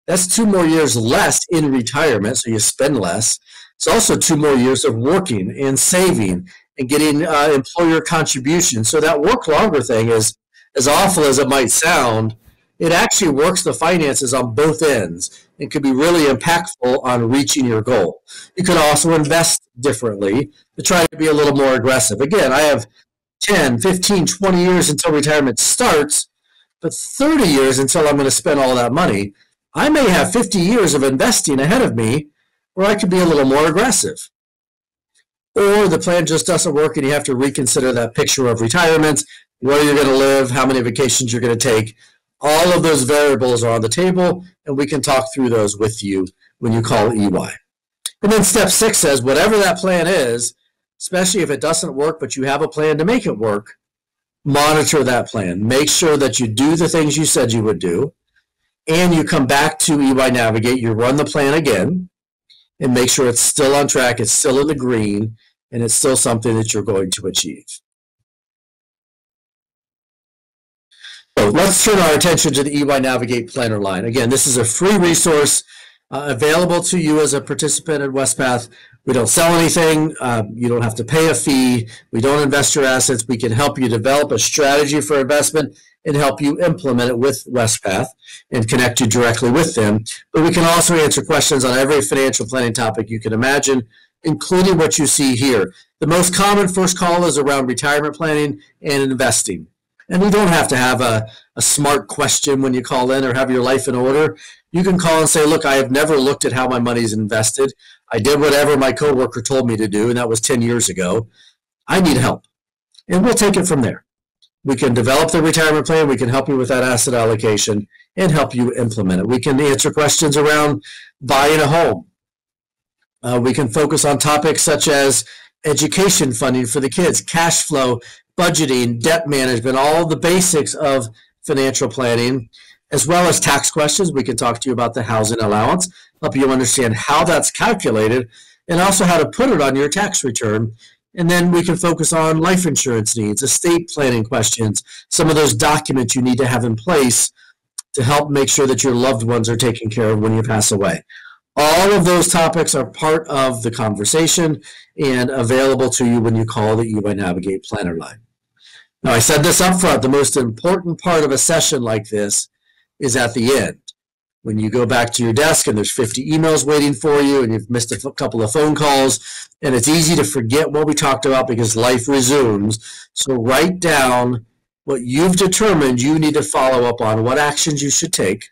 that's 2 more years less in retirement, so you spend less. It's also 2 more years of working and saving and getting employer contributions. So that work longer thing is, as awful as it might sound, it actually works the finances on both ends and can be really impactful on reaching your goal. You can also invest differently to try to be a little more aggressive. Again, I have 10, 15, 20 years until retirement starts, but 30 years until I'm going to spend all that money. I may have 50 years of investing ahead of me where I could be a little more aggressive. Or the plan just doesn't work and you have to reconsider that picture of retirement, where you're going to live, how many vacations you're going to take. All of those variables are on the table, and we can talk through those with you when you call EY. And then step 6 says, whatever that plan is, especially if it doesn't work, but you have a plan to make it work, monitor that plan. Make sure that you do the things you said you would do, and you come back to EY Navigate, you run the plan again, and make sure it's still on track, it's still in the green, and it's still something that you're going to achieve. So let's turn our attention to the EY Navigate Planner line. Again, this is a free resource available to you as a participant at Wespath. We don't sell anything. You don't have to pay a fee. We don't invest your assets. We can help you develop a strategy for investment and help you implement it with Wespath and connect you directly with them. But we can also answer questions on every financial planning topic you can imagine, including what you see here. The most common first call is around retirement planning and investing. And you don't have to have a smart question when you call in or have your life in order. You can call and say, look, I have never looked at how my money is invested. I did whatever my coworker told me to do, and that was 10 years ago. I need help. And we'll take it from there. We can develop the retirement plan. We can help you with that asset allocation and help you implement it. We can answer questions around buying a home. We can focus on topics such as education funding for the kids, cash flow, budgeting, debt management, all the basics of financial planning, as well as tax questions. We can talk to you about the housing allowance, help you understand how that's calculated, and also how to put it on your tax return. And then we can focus on life insurance needs, estate planning questions, some of those documents you need to have in place to help make sure that your loved ones are taken care of when you pass away. All of those topics are part of the conversation and available to you when you call the EY Navigate Planner line. Now, I said this up front, the most important part of a session like this is at the end. When you go back to your desk and there's 50 emails waiting for you and you've missed a couple of phone calls, and it's easy to forget what we talked about because life resumes. So write down what you've determined you need to follow up on, what actions you should take.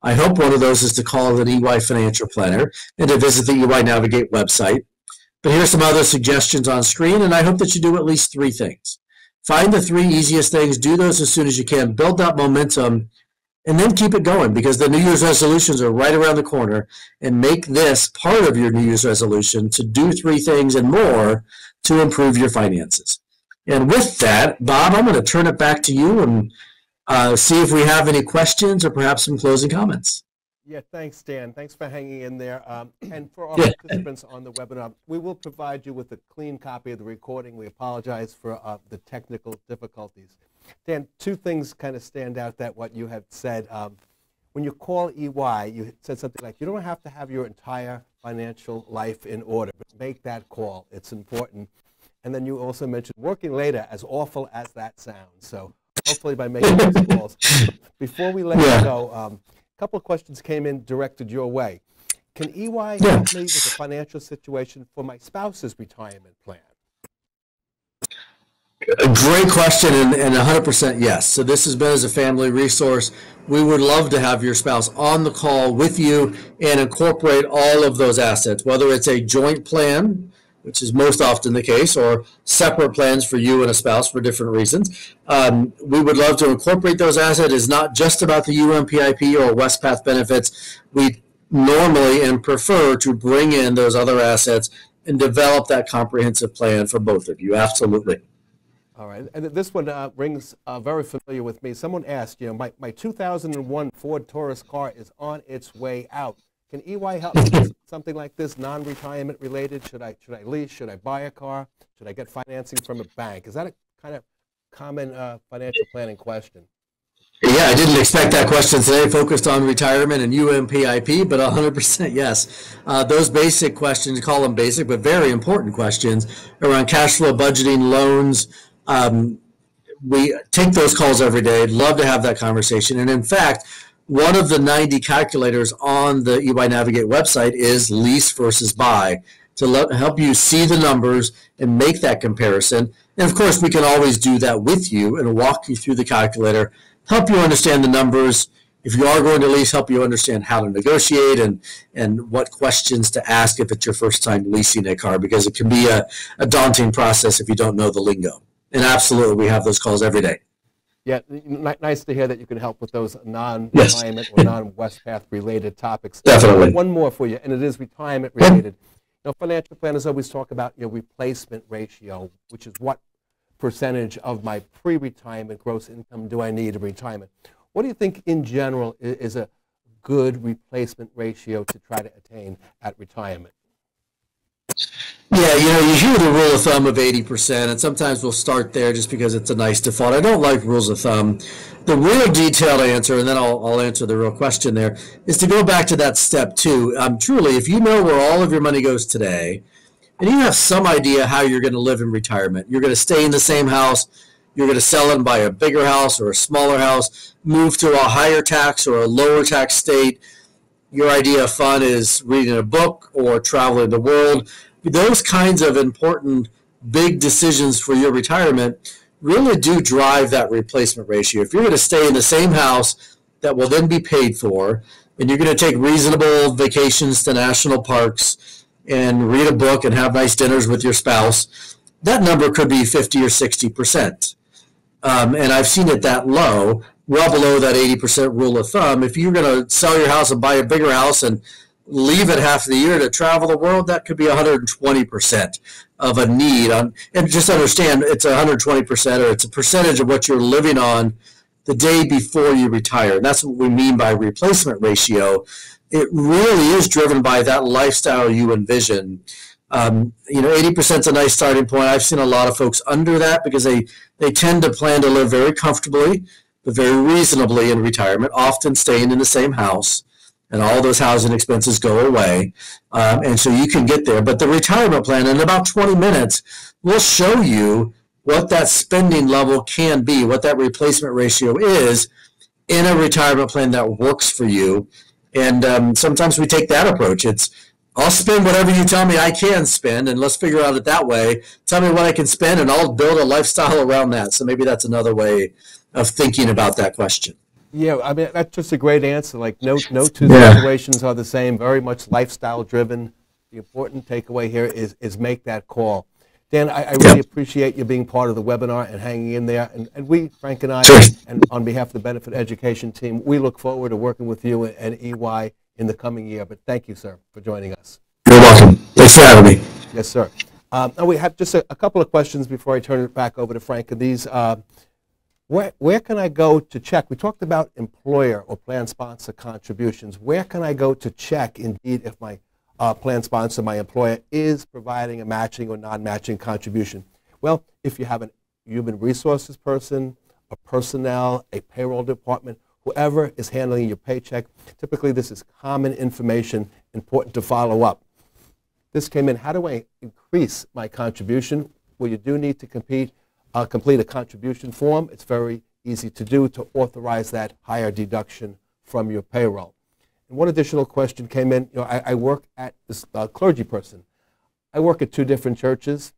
I hope one of those is to call an EY financial planner and to visit the EY Navigate website. But here's some other suggestions on screen, and I hope that you do at least 3 things. Find the 3 easiest things, do those as soon as you can, build that momentum, and then keep it going, because the New Year's resolutions are right around the corner, and make this part of your New Year's resolution to do 3 things and more to improve your finances. And with that, Bob, I'm going to turn it back to you and see if we have any questions or perhaps some closing comments. Yeah, thanks, Dan. Thanks for hanging in there. And for our participants on the webinar, we will provide you with a clean copy of the recording. We apologize for the technical difficulties. Dan, 2 things kind of stand out that what you have said. When you call EY, you said something like, you don't have to have your entire financial life in order, but make that call. It's important. And then you also mentioned working later, as awful as that sounds. So hopefully by making these calls. Before we let you go, a couple of questions came in directed your way. Can EY help me with the financial situation for my spouse's retirement plan? A great question, and 100% yes. So this has been as a family resource. We would love to have your spouse on the call with you and incorporate all of those assets, whether it's a joint plan, which is most often the case, or separate plans for you and a spouse for different reasons. We would love to incorporate those assets. It's not just about the UMPIP or Wespath benefits. We normally and prefer to bring in those other assets and develop that comprehensive plan for both of you. Absolutely. All right, and this one rings very familiar with me. Someone asked, my 2001 Ford Taurus car is on its way out. Can EY help me with something like this, non-retirement related? Should I lease? Should I buy a car? Should I get financing from a bank? Is that a kind of common financial planning question? Yeah, I didn't expect that question today, focused on retirement and UMPIP, but 100% yes. Those basic questions, call them basic, but very important questions around cash flow, budgeting, loans. We take those calls every day. Love to have that conversation. And in fact, one of the 90 calculators on the EY Navigate website is lease versus buy, to help you see the numbers and make that comparison. And of course, we can always do that with you and walk you through the calculator, help you understand the numbers. If you are going to lease, help you understand how to negotiate and what questions to ask if it's your first time leasing a car, because it can be a daunting process if you don't know the lingo. And absolutely, we have those calls every day. Yeah, nice to hear that you can help with those non-retirement or non-Wespath related topics. Definitely. One more for you, and it is retirement related. Financial planners always talk about replacement ratio, which is what percentage of my pre-retirement gross income do I need in retirement. What do you think in general is a good replacement ratio to try to attain at retirement? Yeah, you hear the rule of thumb of 80%, and sometimes we'll start there just because it's a nice default. I don't like rules of thumb. The real detailed answer, and then I'll answer the real question there, is to go back to that step 2. Truly, if you know where all of your money goes today, and you have some idea how you're going to live in retirement, you're going to stay in the same house, you're going to sell and buy a bigger house or a smaller house, move to a higher tax or a lower tax state, your idea of fun is reading a book or traveling the world. Those kinds of important big decisions for your retirement really do drive that replacement ratio. If you're going to stay in the same house that will then be paid for, and you're going to take reasonable vacations to national parks and read a book and have nice dinners with your spouse, that number could be 50 or 60%. And I've seen it that low, well below that 80% rule of thumb. If you're going to sell your house and buy a bigger house and leave it half the year to travel the world, that could be 120% of a need. And just understand, it's 120%, or it's a percentage of what you're living on the day before you retire. And that's what we mean by replacement ratio. It really is driven by that lifestyle you envision. 80% is a nice starting point. I've seen a lot of folks under that because they tend to plan to live very comfortably, but very reasonably in retirement, often staying in the same house, and all those housing expenses go away. And so you can get there. But the retirement plan, in about 20 minutes, will show you what that spending level can be, what that replacement ratio is in a retirement plan that works for you. And sometimes we take that approach. I'll spend whatever you tell me I can spend, and let's figure out it that way. Tell me what I can spend, and I'll build a lifestyle around that. So maybe that's another way of thinking about that question. Yeah, I mean, that's just a great answer. Like, no two situations are the same, very much lifestyle driven. The important takeaway here is make that call. Dan, I really appreciate you being part of the webinar and hanging in there. And we, Frank and I, and on behalf of the Benefit Education team, we look forward to working with you and EY in the coming year. But thank you, sir, for joining us. You're welcome. Thanks for having me. Yes, sir. Now we have just a couple of questions before I turn it back over to Frank. And these, where can I go to check? We talked about employer or plan sponsor contributions. Where can I go to check, indeed, if my plan sponsor, my employer, is providing a matching or non-matching contribution? Well, if you have a human resources person, a personnel, a payroll department, whoever is handling your paycheck, typically this is common information, important to follow up. This came in, how do I increase my contribution? Well, you do need to complete a contribution form. It's very easy to do to authorize that higher deduction from your payroll. And one additional question came in. I work at this clergy person. I work at 2 different churches,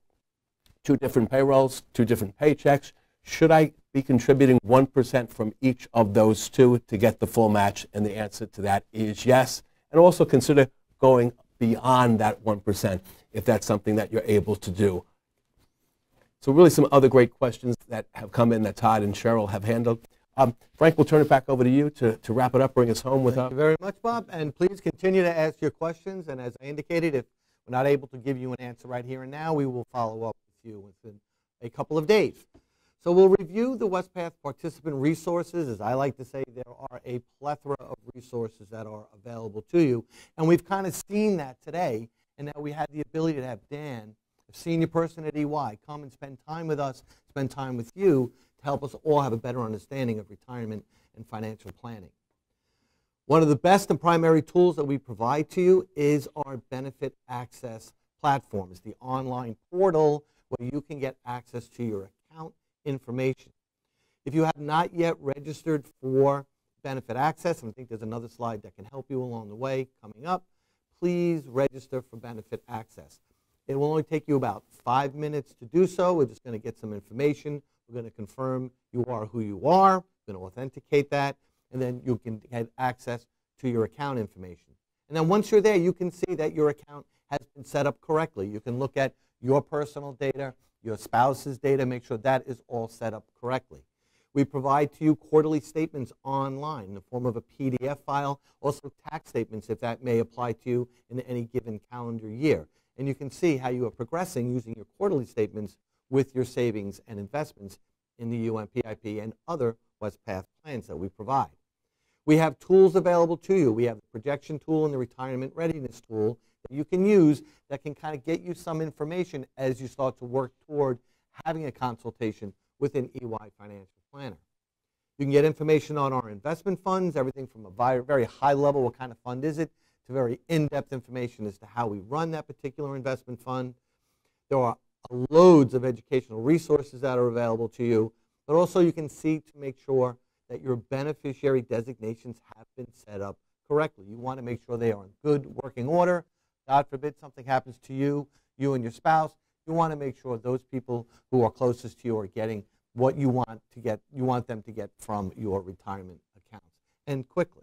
2 different payrolls, 2 different paychecks. Should I be contributing 1% from each of those 2 to get the full match? And the answer to that is yes. And also consider going beyond that 1% if that's something that you're able to do. So really some other great questions that have come in that Todd and Cheryl have handled. Frank, we'll turn it back over to you to wrap it up, bring us home with Thank you very much, Bob. And please continue to ask your questions. And as I indicated, if we're not able to give you an answer right here and now, we will follow up with you within a couple of days. So we'll review the Wespath participant resources. As I like to say, there are a plethora of resources that are available to you. And we've kind of seen that today. And now we had the ability to have Dan, a senior person at EY, come and spend time with us, spend time with you, to help us all have a better understanding of retirement and financial planning. One of the best and primary tools that we provide to you is our Benefit Access platform. It's the online portal where you can get access to your account information. If you have not yet registered for Benefit Access, and I think there's another slide that can help you along the way coming up, please register for Benefit Access. It will only take you about 5 minutes to do so. We're just going to get some information. We're going to confirm you are who you are. We're going to authenticate that, and then you can get access to your account information. And then once you're there, you can see that your account has been set up correctly. You can look at your personal data, your spouse's data, make sure that is all set up correctly. We provide to you quarterly statements online in the form of a PDF file, also tax statements if that may apply to you in any given calendar year. And you can see how you are progressing using your quarterly statements with your savings and investments in the UMPIP and other Wespath plans that we provide. We have tools available to you. We have the projection tool and the retirement readiness tool that you can use that can kind of get you some information as you start to work toward having a consultation with an EY financial planner. You can get information on our investment funds, everything from a very high level, what kind of fund is it, to very in-depth information as to how we run that particular investment fund. There are loads of educational resources that are available to you, but also you can see to make sure that your beneficiary designations have been set up correctly. You want to make sure they are in good working order. God forbid something happens to you, you and your spouse. You want to make sure those people who are closest to you are getting what you want to get. You want them to get from your retirement accounts, and quickly.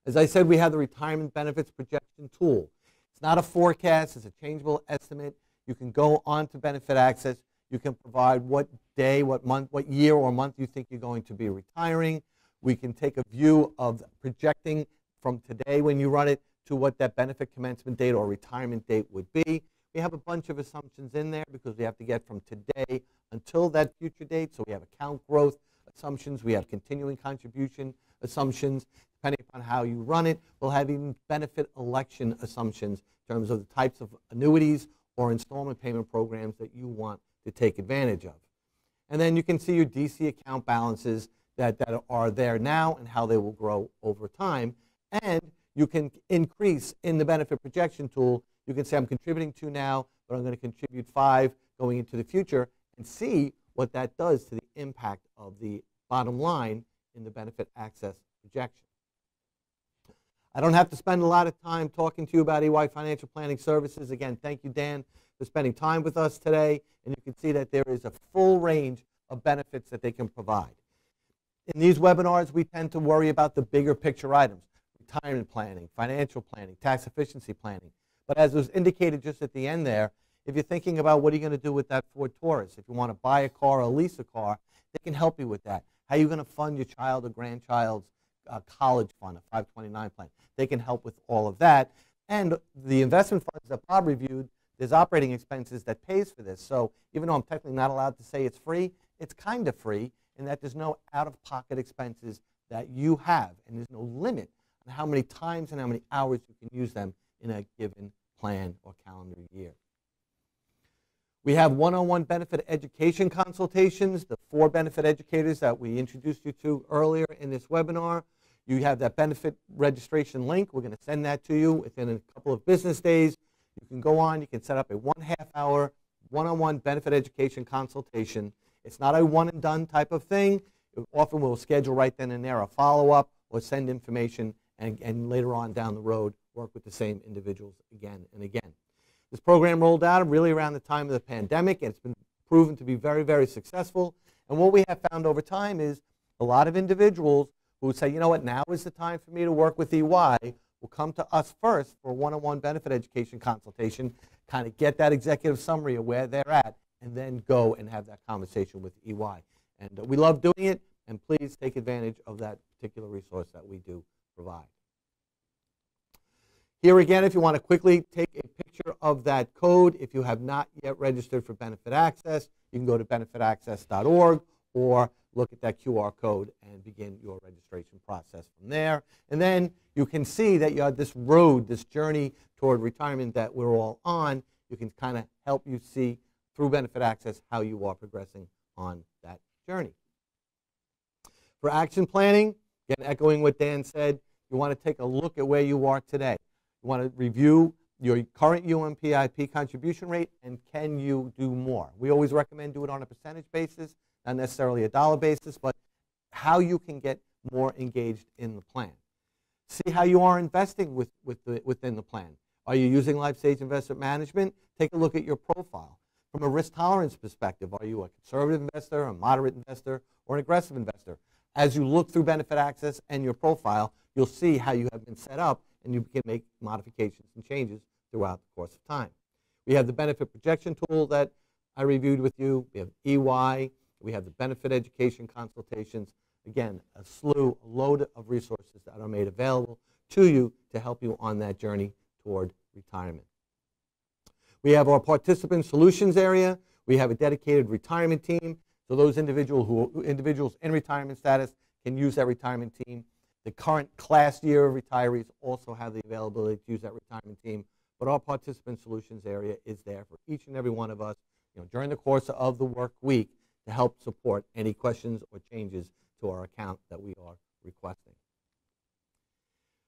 As I said, we have the retirement benefits projection tool. It's not a forecast. It's a changeable estimate. You can go on to Benefit Access. You can provide what day, what month, what year or month you think you're going to be retiring. We can take a view of projecting from today when you run it to what that benefit commencement date or retirement date would be. We have a bunch of assumptions in there because we have to get from today until that future date. So we have account growth assumptions, we have continuing contribution assumptions. Depending upon how you run it, we'll have even benefit election assumptions in terms of the types of annuities or installment payment programs that you want to take advantage of. And then you can see your DC account balances that are there now and how they will grow over time. And you can increase in the benefit projection tool. You can say I'm contributing 2 now, but I'm going to contribute 5 going into the future, and see what that does to the impact of the bottom line in the benefit access projection. I don't have to spend a lot of time talking to you about EY Financial Planning Services. Again, thank you, Dan, for spending time with us today. And you can see that there is a full range of benefits that they can provide. In these webinars, we tend to worry about the bigger picture items: retirement planning, financial planning, tax efficiency planning. But as was indicated just at the end there, if you're thinking about what are you going to do with that Ford Taurus, if you want to buy a car or lease a car, they can help you with that. How are you going to fund your child or grandchild's college fund, a 529 plan? They can help with all of that. And the investment funds that Bob reviewed, there's operating expenses that pays for this. So even though I'm technically not allowed to say it's free, it's kind of free in that there's no out-of-pocket expenses that you have, and there's no limit on how many times and how many hours you can use them in a given plan or calendar year. We have one-on-one benefit education consultations, the 4 benefit educators that we introduced you to earlier in this webinar. You have that benefit registration link. We're going to send that to you within a couple of business days. You can go on, you can set up a 1.5-hour one-on-one benefit education consultation. It's not a one-and-done type of thing. Often we'll schedule right then and there a follow-up or send information, and later on down the road work with the same individuals again and again. This program rolled out really around the time of the pandemic, and it's been proven to be very, very successful. And what we have found over time is a lot of individuals who say, you know what, now is the time for me to work with EY, will come to us first for a one-on-one benefit education consultation, kind of get that executive summary of where they're at, and then go and have that conversation with EY. And we love doing it, and please take advantage of that particular resource that we do provide. Here again, if you want to quickly take a picture of that code, if you have not yet registered for Benefit Access, you can go to benefitaccess.org or look at that QR code and begin your registration process from there. And then you can see that you have this road, this journey toward retirement that we're all on. You can kind of help you see through Benefit Access how you are progressing on that journey. For action planning, again, echoing what Dan said, you want to take a look at where you are today. You want to review your current UMPIP contribution rate, and can you do more? We always recommend do it on a percentage basis, not necessarily a dollar basis, but how you can get more engaged in the plan. See how you are investing within the plan. Are you using Life Stage Investment Management? Take a look at your profile. From a risk tolerance perspective, are you a conservative investor, a moderate investor, or an aggressive investor? As you look through Benefit Access and your profile, you'll see how you have been set up, and you can make modifications and changes throughout the course of time. We have the benefit projection tool that I reviewed with you. We have EY. We have the benefit education consultations. Again, a load of resources that are made available to you to help you on that journey toward retirement. We have our participant solutions area. We have a dedicated retirement team. So those individuals in retirement status can use that retirement team. The current class year of retirees also have the availability to use that retirement team. But our participant solutions area is there for each and every one of us, during the course of the work week to help support any questions or changes to our account that we are requesting.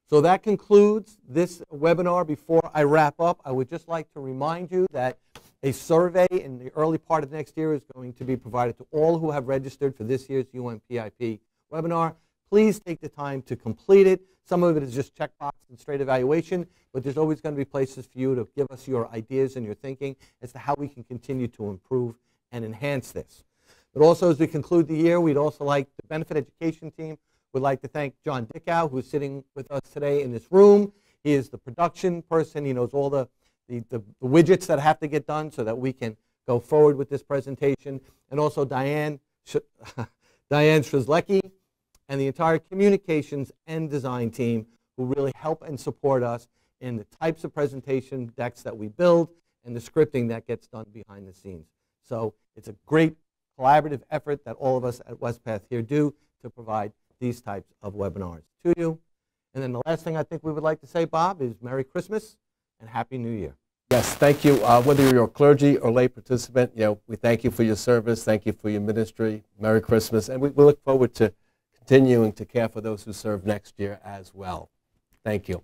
So that concludes this webinar. Before I wrap up, I would just like to remind you that a survey in the early part of next year is going to be provided to all who have registered for this year's UMPIP webinar. Please take the time to complete it. Some of it is just checkbox and straight evaluation, but there's always going to be places for you to give us your ideas and your thinking as to how we can continue to improve and enhance this. But also, as we conclude the year, we'd also like the benefit education team would like to thank John Dickow, who's sitting with us today in this room. He is the production person. He knows all the widgets that have to get done so that we can go forward with this presentation. And also Diane Shrizlecki and the entire communications and design team, who who really help and support us in the types of presentation decks that we build and the scripting that gets done behind the scenes. So it's a great collaborative effort that all of us at Wespath here do to provide these types of webinars to you. And then the last thing I think we would like to say, Bob, is Merry Christmas and Happy New Year. Yes, thank you. Whether you're a clergy or lay participant, we thank you for your service. Thank you for your ministry. Merry Christmas. And we look forward to continuing to care for those who serve next year as well. Thank you.